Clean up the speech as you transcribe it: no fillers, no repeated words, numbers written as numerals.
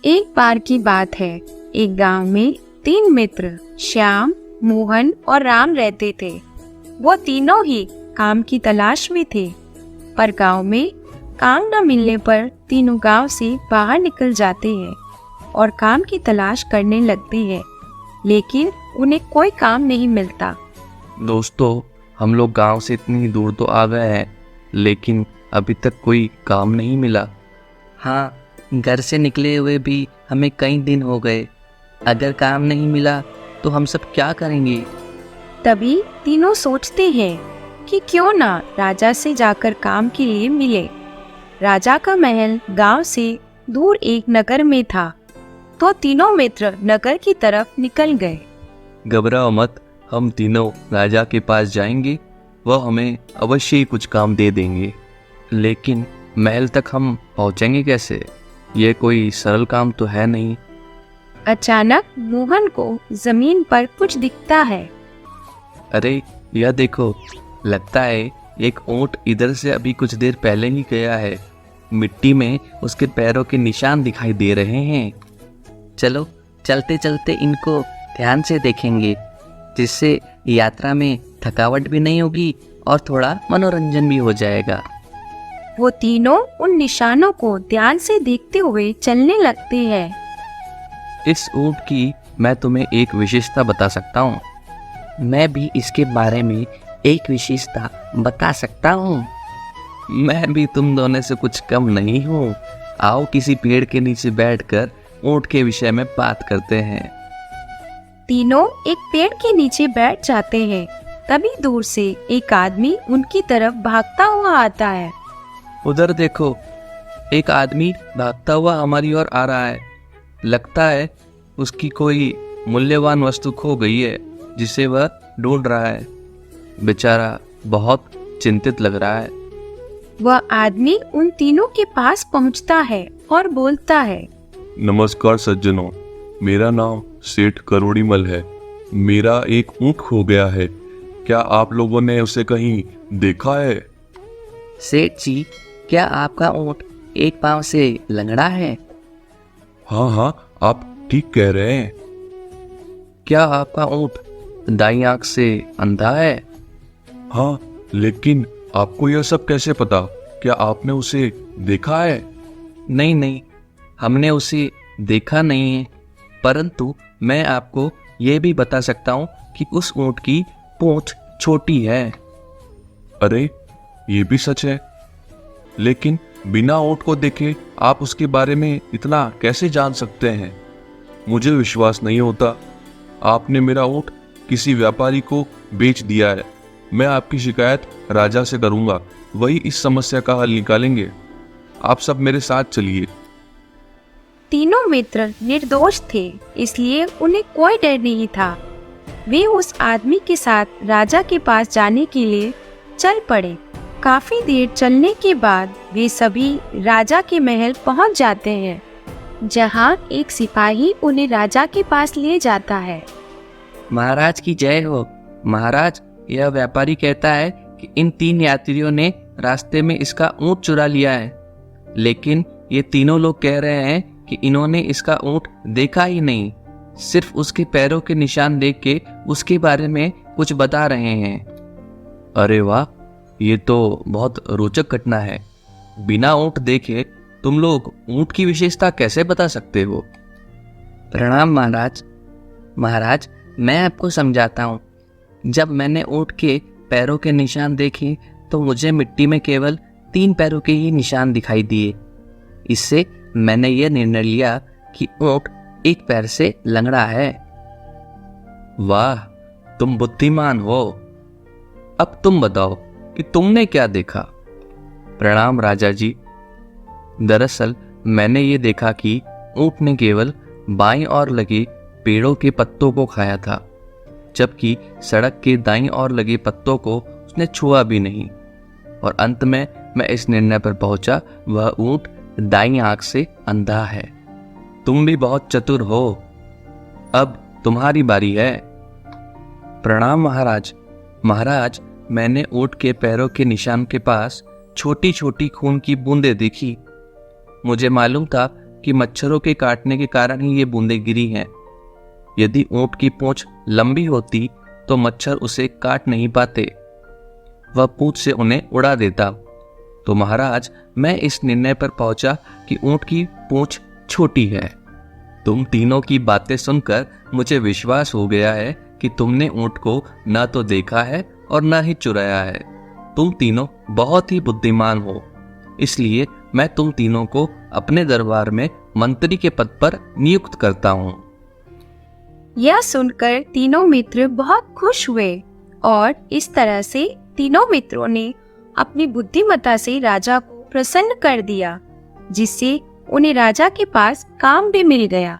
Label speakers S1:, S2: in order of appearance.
S1: एक बार की बात है। एक गांव में 3 मित्र श्याम, मोहन और राम रहते थे। वो तीनों ही काम की तलाश में थे, पर गांव में काम न मिलने पर तीनों गांव से बाहर निकल जाते हैं और काम की तलाश करने लगते हैं, लेकिन उन्हें कोई काम नहीं मिलता।
S2: दोस्तों, हम लोग गांव से इतनी दूर तो आ गए हैं, लेकिन अभी तक कोई काम नहीं मिला।
S3: हाँ, घर से निकले हुए भी हमें कई दिन हो गए। अगर काम नहीं मिला तो हम सब क्या करेंगे?
S1: तभी तीनों सोचते हैं कि क्यों ना राजा से जाकर काम के लिए मिले। राजा का महल गांव से दूर एक नगर में था, तो तीनों मित्र नगर की तरफ निकल गए।
S2: घबराओ मत, हम तीनों राजा के पास जाएंगे, वह हमें अवश्य ही कुछ काम दे देंगे। लेकिन महल तक हम पहुंचेंगे कैसे? यह कोई सरल काम तो है नहीं।
S1: अचानक मोहन को जमीन पर कुछ दिखता है।
S2: अरे यह देखो, लगता है एक ऊंट इधर से अभी कुछ देर पहले ही गया है। मिट्टी में उसके पैरों के निशान दिखाई दे रहे हैं।
S3: चलो चलते चलते इनको ध्यान से देखेंगे, जिससे यात्रा में थकावट भी नहीं होगी और थोड़ा मनोरंजन भी हो जाएगा।
S1: वो तीनों उन निशानों को ध्यान से देखते हुए चलने लगते हैं।
S2: इस ऊंट की मैं तुम्हें एक विशेषता बता सकता हूँ।
S3: मैं भी इसके बारे में एक विशेषता बता सकता हूँ।
S2: मैं भी तुम दोनों से कुछ कम नहीं हूँ। आओ किसी पेड़ के नीचे बैठकर ऊंट के विषय में बात करते हैं।
S1: तीनों एक पेड़ के नीचे बैठ जाते हैं। तभी दूर से एक आदमी उनकी तरफ भागता हुआ आता है।
S2: उधर देखो, एक आदमी भागता हुआ हमारी ओर आ रहा है। लगता है उसकी कोई मूल्यवान वस्तु खो गई है, जिसे वह ढूंढ रहा है। बेचारा बहुत चिंतित लग रहा है।
S1: वह आदमी उन तीनों के पास पहुंचता है और बोलता है,
S4: नमस्कार सज्जनों, मेरा नाम सेठ करोड़ीमल है। मेरा एक ऊंट खो गया है। क्या आप लोगों ने उसे कहीं देखा है?
S3: सेठ जी, क्या आपका ऊंट एक पांव से लंगड़ा है?
S4: हाँ हाँ, आप ठीक कह रहे हैं।
S2: क्या आपका ऊंट दाईं आंख से अंधा है?
S4: हाँ, लेकिन आपको यह सब कैसे पता? क्या आपने उसे देखा है?
S2: नहीं नहीं, हमने उसे देखा नहीं है, परंतु मैं आपको यह भी बता सकता हूँ कि उस ऊंट की पूंछ छोटी है।
S4: अरे, ये भी सच है। लेकिन बिना ऊंट को देखे आप उसके बारे में इतना कैसे जान सकते हैं? मुझे विश्वास नहीं होता। आपने मेरा ऊंट किसी व्यापारी को बेच दिया है। मैं आपकी शिकायत राजा से करूंगा, वही इस समस्या का हल निकालेंगे। आप सब मेरे साथ चलिए।
S1: तीनों मित्र निर्दोष थे, इसलिए उन्हें कोई डर नहीं था। वे उस आदमी के साथ राजा के पास जाने के लिए चल पड़े। काफी देर चलने के बाद वे सभी राजा के महल पहुंच जाते हैं, जहां एक सिपाही उन्हें राजा के पास ले जाता है।
S3: महाराज की जय हो। महाराज, यह व्यापारी कहता है कि इन 3 यात्रियों ने रास्ते में इसका ऊंट चुरा लिया है, लेकिन ये तीनों लोग कह रहे हैं कि इन्होंने इसका ऊंट देखा ही नहीं, सिर्फ उसके पैरों के निशान देख के उसके बारे में कुछ बता रहे हैं।
S2: अरे वाह, ये तो बहुत रोचक घटना है। बिना ऊंट देखे तुम लोग ऊंट की विशेषता कैसे बता सकते हो?
S3: प्रणाम महाराज। महाराज, मैं आपको समझाता हूँ। जब मैंने ऊंट के पैरों के निशान देखे तो मुझे मिट्टी में केवल 3 पैरों के ही निशान दिखाई दिए। इससे मैंने यह निर्णय लिया कि ऊंट एक पैर से लंगड़ा है।
S2: वाह, तुम बुद्धिमान हो। अब तुम बताओ कि तुमने क्या देखा?
S3: प्रणाम राजा जी।
S2: दरअसल मैंने ये देखा कि ऊंट ने केवल बाईं ओर लगे पेड़ों के पत्तों को खाया था, जबकि सड़क के दाईं ओर लगे पत्तों को उसने छुआ भी नहीं। और अंत में मैं इस निर्णय पर पहुंचा, वह ऊंट दाईं आंख से अंधा है। तुम भी बहुत चतुर हो। अब तुम्हारी बारी है।
S3: प्रणाम महाराज।
S2: महाराज, मैंने ऊंट के पैरों के निशान के पास छोटी छोटी खून की बूंदें देखी। मुझे मालूम था
S3: कि मच्छरों के काटने के कारण ही ये बूंदें गिरी हैं। यदि ऊंट की पूंछ लंबी होती तो मच्छर उसे काट नहीं पाते, वह पूंछ से उन्हें उड़ा देता। तो महाराज, मैं इस निर्णय पर पहुंचा कि ऊंट की पूंछ छोटी है। तुम तीनों की बातें सुनकर मुझे विश्वास हो गया है कि तुमने ऊंट को ना तो देखा है और ना ही चुराया है। तुम तीनों बहुत ही बुद्धिमान हो, इसलिए मैं तुम तीनों को अपने दरबार में मंत्री के पद पर नियुक्त करता हूँ।
S1: यह सुनकर तीनों मित्र बहुत खुश हुए और इस तरह से तीनों मित्रों ने अपनी बुद्धिमत्ता से राजा को प्रसन्न कर दिया, जिससे उन्हें राजा के पास काम भी मिल गया।